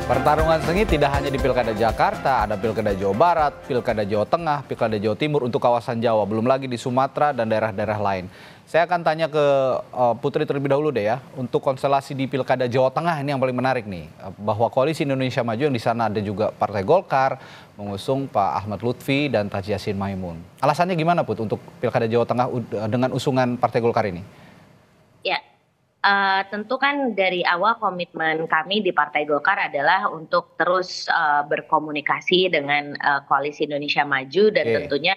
Pertarungan sengit tidak hanya di Pilkada Jakarta, ada Pilkada Jawa Barat, Pilkada Jawa Tengah, Pilkada Jawa Timur untuk kawasan Jawa, belum lagi di Sumatera dan daerah-daerah lain. Saya akan tanya ke Putri terlebih dahulu deh ya, untuk konstelasi di Pilkada Jawa Tengah ini yang paling menarik nih, bahwa Koalisi Indonesia Maju yang di sana ada juga Partai Golkar, mengusung Pak Ahmad Lutfi dan Taji Yassin Maimun. Alasannya gimana Put untuk Pilkada Jawa Tengah dengan usungan Partai Golkar ini? Ya, tentu kan dari awal komitmen kami di Partai Golkar adalah untuk terus berkomunikasi dengan Koalisi Indonesia Maju dan tentunya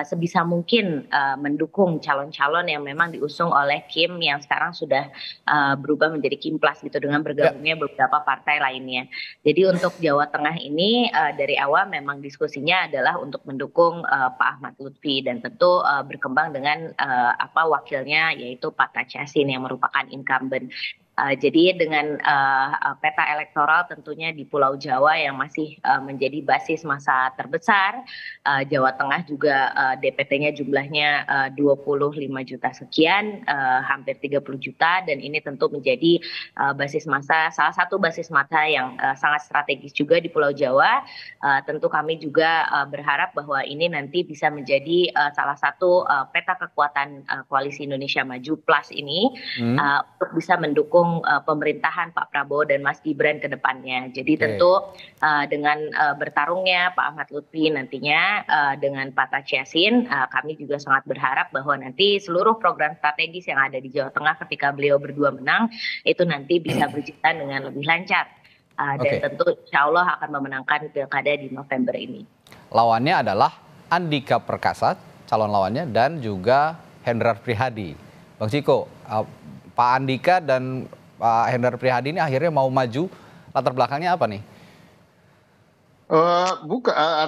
sebisa mungkin mendukung calon-calon yang memang diusung oleh Kim yang sekarang sudah berubah menjadi Kim Plus gitu dengan bergabungnya beberapa partai lainnya. Jadi untuk Jawa Tengah ini dari awal memang diskusinya adalah untuk mendukung Pak Ahmad Lutfi dan tentu berkembang dengan wakilnya yaitu Pak Taji Yassin yang merupakan incumbent. Jadi dengan peta elektoral tentunya di Pulau Jawa yang masih menjadi basis massa terbesar, Jawa Tengah juga DPT-nya jumlahnya 25 juta sekian, hampir 30 juta, dan ini tentu menjadi basis massa, salah satu basis massa yang sangat strategis juga di Pulau Jawa. Tentu kami juga berharap bahwa ini nanti bisa menjadi salah satu peta kekuatan Koalisi Indonesia Maju Plus ini untuk bisa mendukung pemerintahan Pak Prabowo dan Mas Gibran ke depannya. Jadi tentu dengan bertarungnya Pak Ahmad Lutfi nantinya dengan Pak Taji Yassin, kami juga sangat berharap bahwa nanti seluruh program strategis yang ada di Jawa Tengah ketika beliau berdua menang, itu nanti bisa berjalan dengan lebih lancar. Dan tentu insya Allah akan memenangkan pilkada di November ini. Lawannya adalah Andika Perkasa, calon lawannya, dan juga Hendrar Prihadi. Bang Ciko, Pak Andika dan Pak Hendrar Prihadi ini akhirnya mau maju, latar belakangnya apa nih?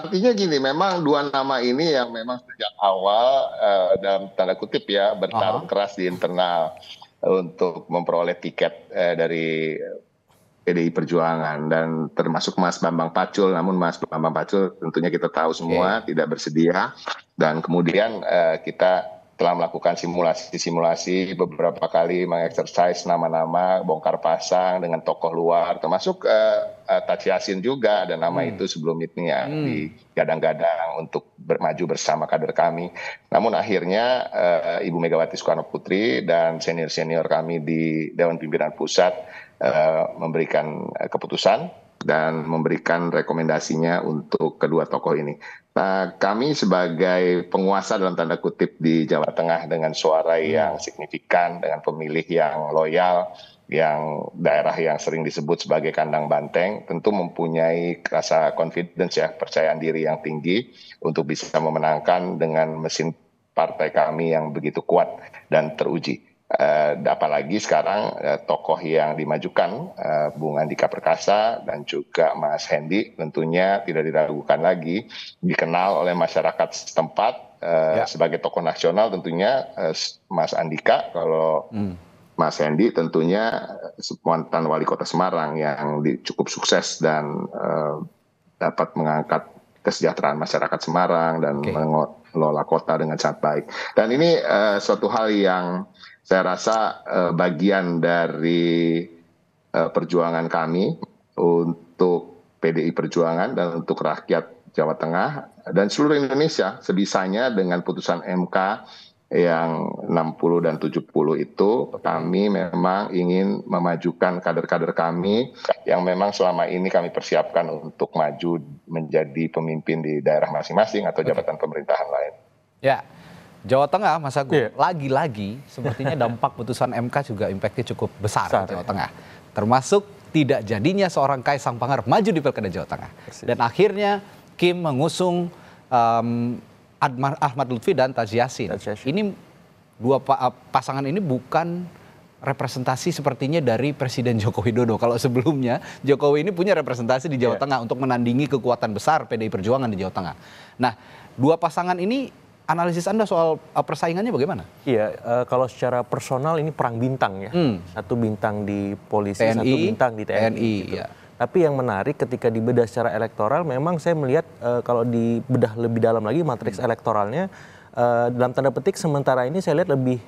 Artinya gini, memang dua nama ini yang memang sejak awal dalam tanda kutip ya bertarung keras di internal untuk memperoleh tiket dari PDI Perjuangan dan termasuk Mas Bambang Pacul, namun Mas Bambang Pacul tentunya kita tahu semua tidak bersedia, dan kemudian kita telah melakukan simulasi beberapa kali, mengeksersis nama-nama, bongkar pasang dengan tokoh luar, termasuk Taji Yassin juga, dan nama itu sebelum ini ya digadang-gadang untuk maju bersama kader kami. Namun akhirnya Ibu Megawati Soekarno Putri dan senior-senior kami di Dewan Pimpinan Pusat memberikan keputusan dan memberikan rekomendasinya untuk kedua tokoh ini. Nah, kami sebagai penguasa dalam tanda kutip di Jawa Tengah dengan suara yang signifikan, dengan pemilih yang loyal, yang daerah yang sering disebut sebagai kandang banteng, tentu mempunyai rasa confidence ya, percayaan diri yang tinggi untuk bisa memenangkan dengan mesin partai kami yang begitu kuat dan teruji. Apalagi sekarang tokoh yang dimajukan Bung Andika Perkasa dan juga Mas Hendi tentunya tidak diragukan lagi, dikenal oleh masyarakat setempat sebagai tokoh nasional tentunya Mas Andika, kalau Mas Hendi tentunya mantan wali kota Semarang yang cukup sukses dan dapat mengangkat kesejahteraan masyarakat Semarang dan mengelola kota dengan sangat baik. Dan ini suatu hal yang saya rasa bagian dari perjuangan kami untuk PDI Perjuangan dan untuk rakyat Jawa Tengah dan seluruh Indonesia sebisanya dengan putusan MK yang 60 dan 70 itu kami memang ingin memajukan kader-kader kami yang memang selama ini kami persiapkan untuk maju menjadi pemimpin di daerah masing-masing atau jabatan pemerintahan lain. Ya. Jawa Tengah, Mas Agung, lagi-lagi sepertinya dampak putusan MK juga impactnya cukup besar di Jawa Tengah. Termasuk tidak jadinya seorang Kaisang Pangarep maju di Pilkada Jawa Tengah. Dan akhirnya Kim mengusung Ahmad Lutfi dan Taji Yassin. Ini dua pasangan ini bukan representasi sepertinya dari Presiden Joko Widodo. Kalau sebelumnya Jokowi ini punya representasi di Jawa Tengah untuk menandingi kekuatan besar PDI Perjuangan di Jawa Tengah. Nah, dua pasangan ini, analisis Anda soal persaingannya bagaimana? Iya, kalau secara personal ini perang bintang ya. Satu bintang di polisi, TNI, satu bintang di TNI. Gitu. Tapi yang menarik ketika dibedah secara elektoral, memang saya melihat kalau dibedah lebih dalam lagi matriks elektoralnya, dalam tanda petik sementara ini saya lihat lebih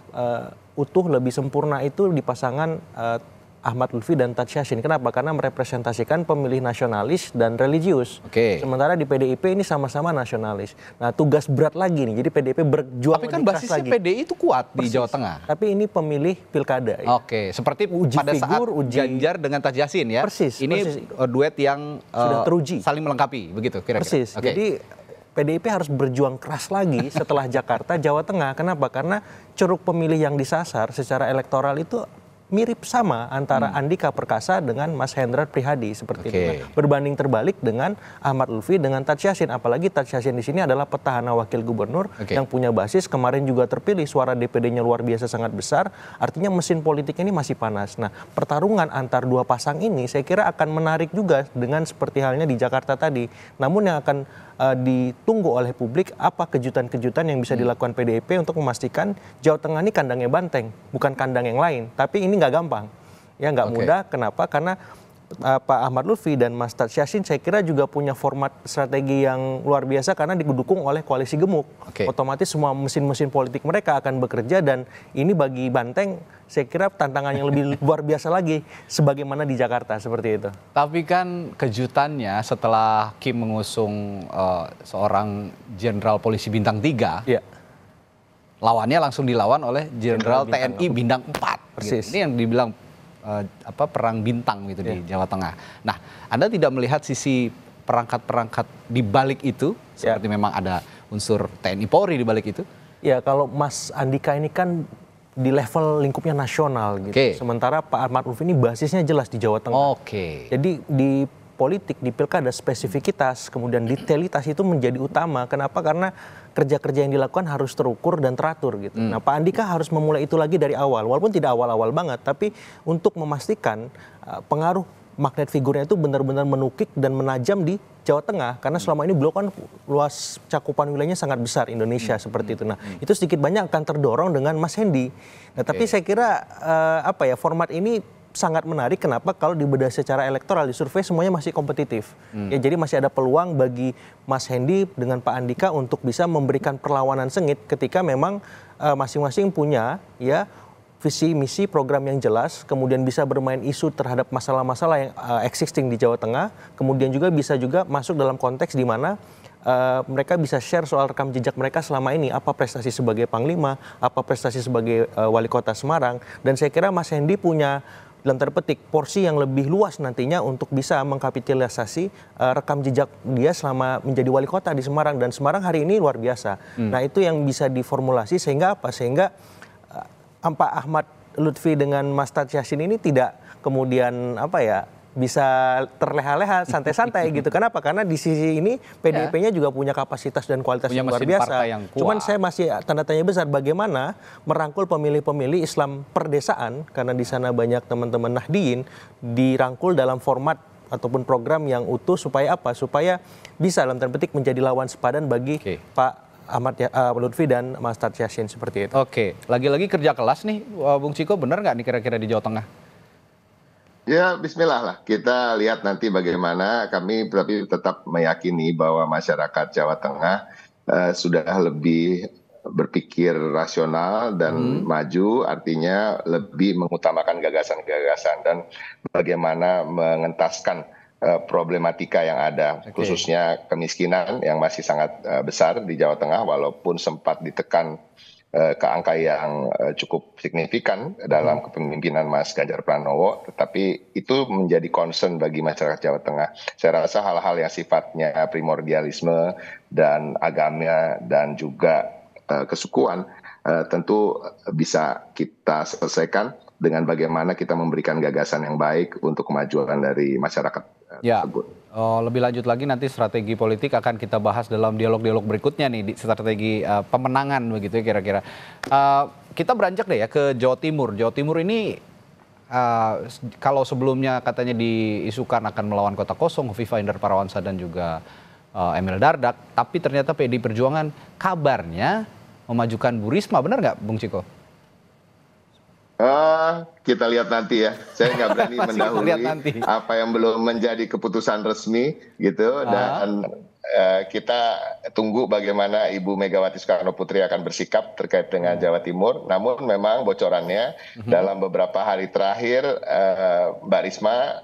utuh, lebih sempurna itu di pasangan Ahmad Lutfi dan Taj Yassin. Kenapa? Karena merepresentasikan pemilih nasionalis dan religius. Sementara di PDIP ini sama-sama nasionalis. Nah, tugas berat lagi nih. Jadi PDIP berjuang tapi kan lebih keras basisnya lagi. PDI itu kuat di Jawa Tengah. Tapi ini pemilih pilkada. Ya. Seperti Uji pada figur, saat Ganjar dengan Taj Yassin ya. Ini duet yang sudah teruji, saling melengkapi, begitu kira-kira. Persis. Jadi PDIP harus berjuang keras lagi setelah Jakarta, Jawa Tengah. Kenapa? Karena ceruk pemilih yang disasar secara elektoral itu mirip sama antara Andika Perkasa dengan Mas Hendrar Prihadi seperti itu. Nah, berbanding terbalik dengan Ahmad Lutfi dengan Taj Yassin. Apalagi Taj Yassin di sini adalah petahana wakil gubernur yang punya basis, kemarin juga terpilih, suara DPD-nya luar biasa sangat besar. Artinya mesin politik ini masih panas. Nah, pertarungan antar dua pasang ini saya kira akan menarik juga dengan seperti halnya di Jakarta tadi. Namun yang akan ditunggu oleh publik apa kejutan-kejutan yang bisa dilakukan PDIP untuk memastikan Jawa Tengah ini kandangnya banteng, bukan kandang yang lain. Tapi ini nggak gampang, ya nggak mudah. Kenapa? Karena Pak Ahmad Lutfi dan Mas Taj Yassin saya kira juga punya format strategi yang luar biasa karena didukung oleh koalisi gemuk. Otomatis semua mesin-mesin politik mereka akan bekerja dan ini bagi Banteng saya kira tantangan yang lebih luar biasa lagi sebagaimana di Jakarta seperti itu. Tapi kan kejutannya setelah Kim mengusung seorang jenderal polisi bintang 3, lawannya langsung dilawan oleh jenderal TNI bintang 4. Persis. Ini yang dibilang perang bintang gitu di Jawa Tengah. Nah, Anda tidak melihat sisi perangkat-perangkat di balik itu, seperti memang ada unsur TNI Polri di balik itu? Ya, kalau Mas Andika ini kan di level lingkupnya nasional gitu. Sementara Pak Ahmad Lutfi ini basisnya jelas di Jawa Tengah. Jadi di politik, di pilkada spesifikitas, kemudian detailitas itu menjadi utama. Kenapa? Karena kerja-kerja yang dilakukan harus terukur dan teratur gitu. Nah, Pak Andika harus memulai itu lagi dari awal, walaupun tidak awal-awal banget, tapi untuk memastikan pengaruh magnet figurnya itu benar-benar menukik dan menajam di Jawa Tengah. Karena selama ini beliau kan luas cakupan wilayahnya sangat besar Indonesia seperti itu. Nah, itu sedikit banyak akan terdorong dengan Mas Hendi. Nah, tapi saya kira format ini sangat menarik. Kenapa? Kalau dibedah secara elektoral di survei semuanya masih kompetitif. Ya, jadi masih ada peluang bagi Mas Hendi dengan Pak Andika untuk bisa memberikan perlawanan sengit ketika memang masing-masing punya visi misi program yang jelas, kemudian bisa bermain isu terhadap masalah-masalah yang existing di Jawa Tengah, kemudian juga bisa juga masuk dalam konteks di mana mereka bisa share soal rekam jejak mereka selama ini, apa prestasi sebagai Panglima, apa prestasi sebagai Wali Kota Semarang, dan saya kira Mas Hendi punya dalam tanda petik porsi yang lebih luas nantinya untuk bisa mengkapitalisasi rekam jejak dia selama menjadi wali kota di Semarang, dan Semarang hari ini luar biasa. Nah, itu yang bisa diformulasi sehingga apa? Sehingga Pak Ahmad Lutfi dengan Mas Taj Yassin ini tidak kemudian bisa terleha-leha, santai-santai gitu. Kenapa? Karena di sisi ini PDIP-nya juga punya kapasitas dan kualitas yang luar biasa. Cuman saya masih tanda tanya besar bagaimana merangkul pemilih-pemilih Islam perdesaan, karena di sana banyak teman-teman Nahdliyin, dirangkul dalam format ataupun program yang utuh supaya apa? Supaya bisa dalam tanda petik menjadi lawan sepadan bagi Pak Ahmad Lutfi dan Mas Taj Yassin seperti itu. Lagi-lagi kerja kelas nih, Bung Ciko, benar nggak nih kira-kira di Jawa Tengah? Ya, bismillah lah. Kita lihat nanti bagaimana. Kami tapi tetap meyakini bahwa masyarakat Jawa Tengah sudah lebih berpikir rasional dan maju, artinya lebih mengutamakan gagasan-gagasan dan bagaimana mengentaskan problematika yang ada, khususnya kemiskinan yang masih sangat besar di Jawa Tengah, walaupun sempat ditekan ke angka yang cukup signifikan dalam kepemimpinan Mas Ganjar Pranowo, tetapi itu menjadi concern bagi masyarakat Jawa Tengah. Saya rasa hal-hal yang sifatnya primordialisme dan agama dan juga kesukuan tentu bisa kita selesaikan dengan bagaimana kita memberikan gagasan yang baik untuk kemajuan dari masyarakat tersebut. Lebih lanjut lagi nanti strategi politik akan kita bahas dalam dialog-dialog berikutnya nih, di strategi pemenangan begitu ya kira-kira. Kita beranjak deh ya ke Jawa Timur. Jawa Timur ini kalau sebelumnya katanya diisukan akan melawan Kota Kosong, Hovifa Indar Parawansa dan juga Emil Dardak, tapi ternyata PDI Perjuangan kabarnya memajukan Bu Risma, benar nggak Bung Ciko? Kita lihat nanti ya. Saya nggak berani mendahului apa yang belum menjadi keputusan resmi gitu. Dan kita tunggu bagaimana Ibu Megawati Soekarno Putri akan bersikap terkait dengan Jawa Timur. Namun memang bocorannya dalam beberapa hari terakhir Mbak Risma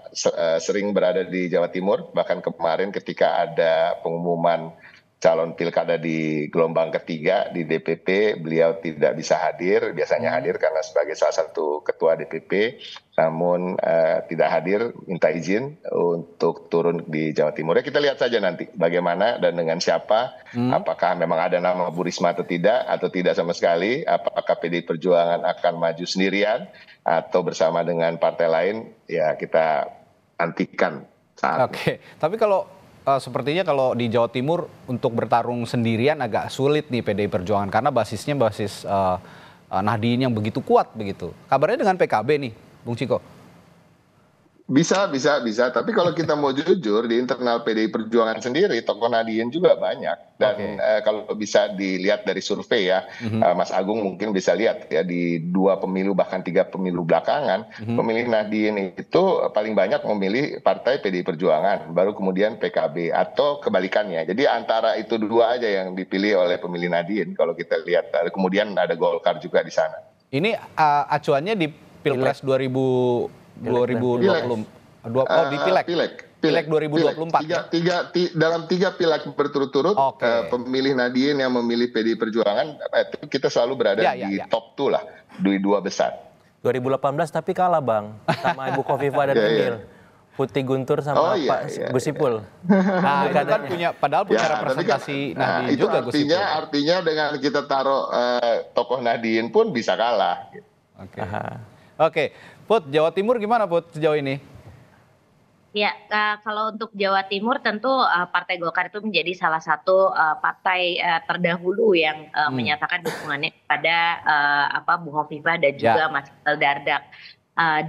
sering berada di Jawa Timur. Bahkan kemarin ketika ada pengumuman calon pilkada di gelombang ketiga di DPP, beliau tidak bisa hadir. Biasanya hadir karena sebagai salah satu ketua DPP, namun tidak hadir, minta izin untuk turun di Jawa Timur. Ya, kita lihat saja nanti bagaimana dan dengan siapa, apakah memang ada nama Bu Risma atau tidak sama sekali, apakah PDI Perjuangan akan maju sendirian atau bersama dengan partai lain, ya kita nantikan saat. Oke, tapi kalau sepertinya kalau di Jawa Timur untuk bertarung sendirian agak sulit nih PDI Perjuangan karena basisnya basis Nahdien yang begitu kuat begitu. Kabarnya dengan PKB nih, Bung Ciko? Bisa. Tapi kalau kita mau jujur, di internal PDI Perjuangan sendiri, tokoh Nahdien juga banyak. Dan kalau bisa dilihat dari survei ya, Mas Agung mungkin bisa lihat ya, di 2 pemilu bahkan 3 pemilu belakangan, pemilih Nahdien itu paling banyak memilih partai PDI Perjuangan, baru kemudian PKB, atau kebalikannya. Jadi antara itu dua aja yang dipilih oleh pemilih Nahdien kalau kita lihat. Kemudian ada Golkar juga di sana. Ini acuannya di Pilpres 2020 di Pileg 2024. Dalam 3 pileg berturut-turut pemilih Nahdien yang memilih PDI Perjuangan itu kita selalu berada di top 2 lah, di 2 besar. 2018 tapi kalah Bang sama Ibu Khofifah dan Emil. Putih Guntur sama Pak Gus Ipul. Nah, itu kan padahal punya representasi Nahdien itu juga Gus Ipul. Artinya dengan kita taruh tokoh Nahdien pun bisa kalah. Oke, Put, Jawa Timur gimana Put sejauh ini? Ya, kalau untuk Jawa Timur tentu Partai Golkar itu menjadi salah satu partai terdahulu yang menyatakan dukungannya kepada Bu Khofifah dan juga Mas Emil Dardak.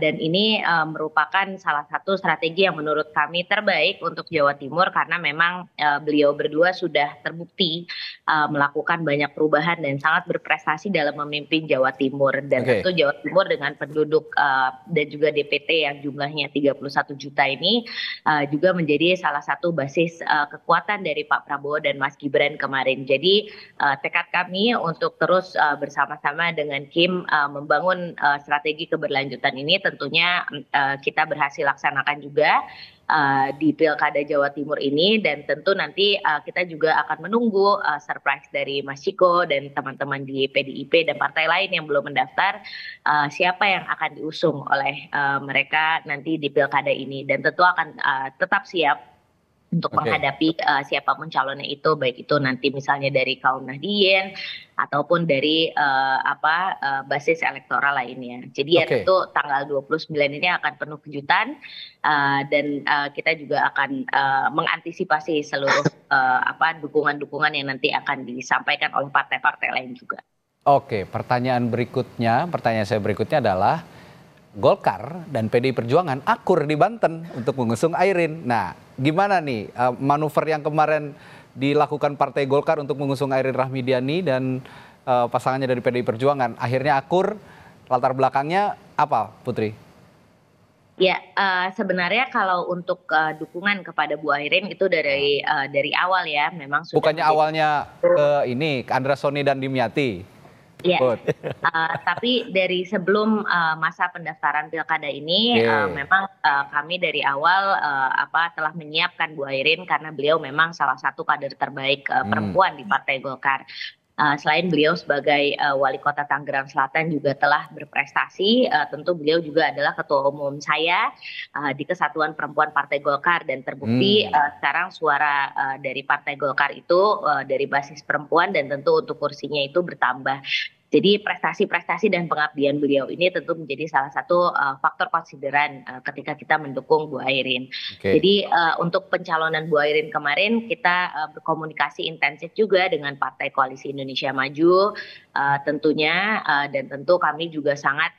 Dan ini merupakan salah satu strategi yang menurut kami terbaik untuk Jawa Timur karena memang beliau berdua sudah terbukti melakukan banyak perubahan dan sangat berprestasi dalam memimpin Jawa Timur. Dan tentu Jawa Timur dengan penduduk dan juga DPT yang jumlahnya 31 juta ini juga menjadi salah satu basis kekuatan dari Pak Prabowo dan Mas Gibran kemarin. Jadi tekad kami untuk terus bersama-sama dengan Kim membangun strategi keberlanjutan ini tentunya kita berhasil laksanakan juga di Pilkada Jawa Timur ini dan tentu nanti kita juga akan menunggu surprise dari Mas Ciko dan teman-teman di PDIP dan partai lain yang belum mendaftar siapa yang akan diusung oleh mereka nanti di Pilkada ini dan tentu akan tetap siap untuk menghadapi siapapun calonnya itu, baik itu nanti misalnya dari kaum Nahdien ataupun dari basis elektoral lainnya. Jadi ya tentu tanggal 29 ini akan penuh kejutan dan kita juga akan mengantisipasi seluruh dukungan-dukungan yang nanti akan disampaikan oleh partai-partai lain juga. Oke, pertanyaan saya berikutnya adalah Golkar dan PDI Perjuangan akur di Banten untuk mengusung Airin. Nah, gimana nih manuver yang kemarin dilakukan Partai Golkar untuk mengusung Airin Rahmidiani dan pasangannya dari PDI Perjuangan? Akhirnya akur, latar belakangnya apa, Putri? Ya, sebenarnya kalau untuk dukungan kepada Bu Airin itu dari awal ya, memang sudah. Bukannya awalnya ke Andra Soni dan Dimyati? Ya, tapi dari sebelum masa pendaftaran pilkada ini memang kami dari awal telah menyiapkan Bu Airin karena beliau memang salah satu kader terbaik perempuan di Partai Golkar. Selain beliau sebagai wali kota Tangerang Selatan juga telah berprestasi, tentu beliau juga adalah ketua umum saya di Kesatuan Perempuan Partai Golkar dan terbukti sekarang suara dari Partai Golkar itu dari basis perempuan dan tentu untuk kursinya itu bertambah. Jadi prestasi-prestasi dan pengabdian beliau ini tentu menjadi salah satu faktor konsideran ketika kita mendukung Bu Airin. Jadi untuk pencalonan Bu Airin kemarin kita berkomunikasi intensif juga dengan Partai Koalisi Indonesia Maju tentunya dan tentu kami juga sangat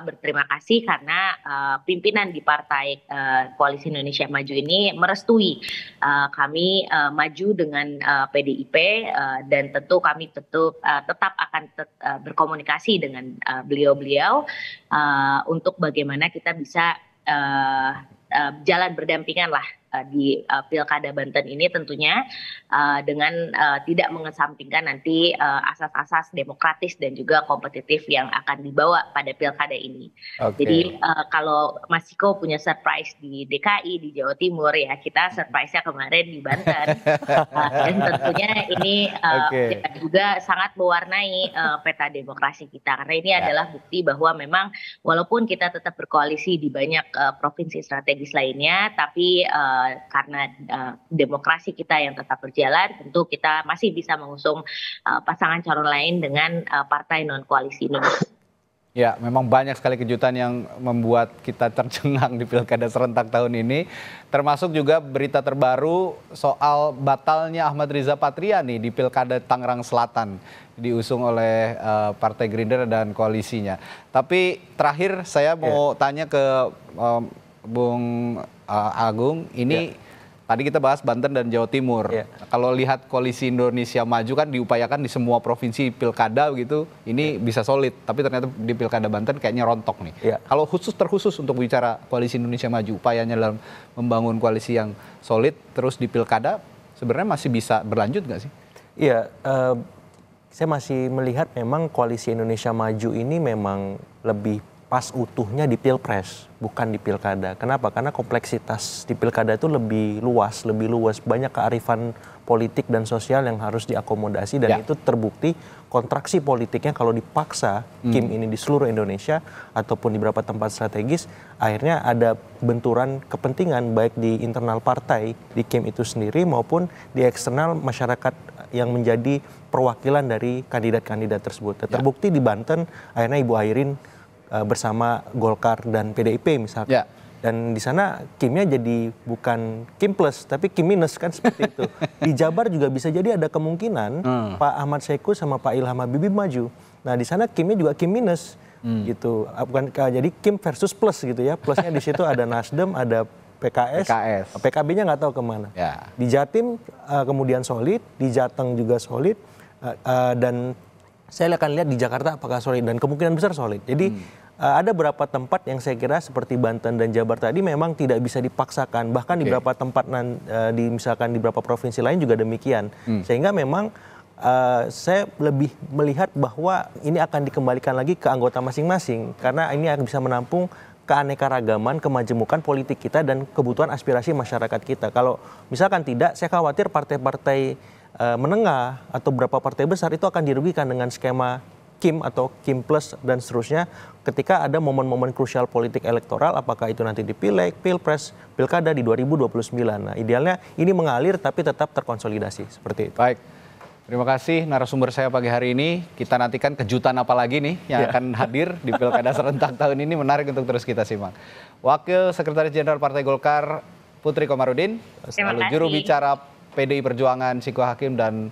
berterima kasih karena pimpinan di Partai Koalisi Indonesia Maju ini merestui kami maju dengan PDIP dan tentu kami tetap akan berkomunikasi dengan beliau-beliau untuk bagaimana kita bisa jalan berdampingan lah di Pilkada Banten ini tentunya dengan tidak mengesampingkan nanti asas-asas demokratis dan juga kompetitif yang akan dibawa pada Pilkada ini. Jadi kalau Mas Ciko punya surprise di DKI, di Jawa Timur, ya kita surprise-nya kemarin di Banten. Dan tentunya ini juga sangat mewarnai peta demokrasi kita. Karena ini adalah bukti bahwa memang walaupun kita tetap berkoalisi di banyak provinsi strategis lainnya, tapi karena demokrasi kita yang tetap berjalan, tentu kita masih bisa mengusung pasangan calon lain dengan partai non-koalisi Indonesia. Ya, memang banyak sekali kejutan yang membuat kita tercengang di Pilkada serentak tahun ini. Termasuk juga berita terbaru soal batalnya Ahmad Riza Patria nih di Pilkada Tangerang Selatan. Diusung oleh Partai Gerindra dan koalisinya. Tapi terakhir saya mau tanya ke Bung Agung, ini tadi kita bahas Banten dan Jawa Timur. Kalau lihat koalisi Indonesia Maju kan diupayakan di semua provinsi pilkada gitu, ini bisa solid. Tapi ternyata di Pilkada Banten kayaknya rontok nih. Kalau terkhusus untuk bicara koalisi Indonesia Maju, upayanya dalam membangun koalisi yang solid, terus di pilkada sebenarnya masih bisa berlanjut nggak sih? Iya, saya masih melihat memang koalisi Indonesia Maju ini memang lebih pas utuhnya di pilpres, bukan di pilkada. Kenapa? Karena kompleksitas di pilkada itu lebih luas, banyak kearifan politik dan sosial yang harus diakomodasi, dan itu terbukti kontraksi politiknya kalau dipaksa Kim ini di seluruh Indonesia ataupun di beberapa tempat strategis, akhirnya ada benturan kepentingan baik di internal partai di Kim itu sendiri maupun di eksternal masyarakat yang menjadi perwakilan dari kandidat-kandidat tersebut. Terbukti di Banten akhirnya Ibu Airin bersama Golkar dan PDIP misalkan. Dan di sana Kimnya jadi bukan Kim plus tapi Kim minus kan, seperti itu. Di Jabar juga bisa jadi ada kemungkinan Pak Ahmad Saiku sama Pak Ilham Habibie maju. Nah di sana Kimnya juga Kim minus gitu. Bukan jadi Kim versus plus gitu ya. Plusnya di situ ada Nasdem, ada PKS. PKB-nya nggak tahu kemana. Di Jatim kemudian solid, di Jateng juga solid, dan saya akan lihat di Jakarta apakah solid, dan kemungkinan besar solid. Jadi ada beberapa tempat yang saya kira seperti Banten dan Jabar tadi memang tidak bisa dipaksakan. Bahkan di beberapa tempat misalkan di beberapa provinsi lain juga demikian. Sehingga memang saya lebih melihat bahwa ini akan dikembalikan lagi ke anggota masing-masing. Karena ini akan bisa menampung keanekaragaman, kemajemukan politik kita dan kebutuhan aspirasi masyarakat kita. Kalau misalkan tidak, saya khawatir partai-partai menengah atau beberapa partai besar itu akan dirugikan dengan skema Kim atau Kim plus dan seterusnya ketika ada momen-momen krusial politik elektoral, apakah itu nanti di Pileg, Pilpres, Pilkada di 2029. Nah, idealnya ini mengalir tapi tetap terkonsolidasi seperti itu. Baik. Terima kasih narasumber saya pagi hari ini. Kita nantikan kejutan apa lagi nih yang akan hadir di Pilkada serentak tahun ini. Menarik untuk terus kita simak. Wakil Sekretaris Jenderal Partai Golkar Putri Komarudin, lalu juru bicara PDI Perjuangan Ciko Hakim dan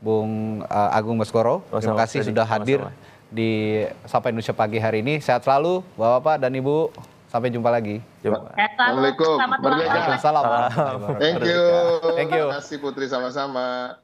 Bung Agung Baskoro. Terima kasih sudah hadir di Sapa Indonesia pagi hari ini. Sehat selalu Bapak-bapak dan Ibu. Sampai jumpa lagi. Assalamualaikum. Selamat ulang tahun. Salam. Thank you. Thank you. Terima kasih Putri, sama-sama.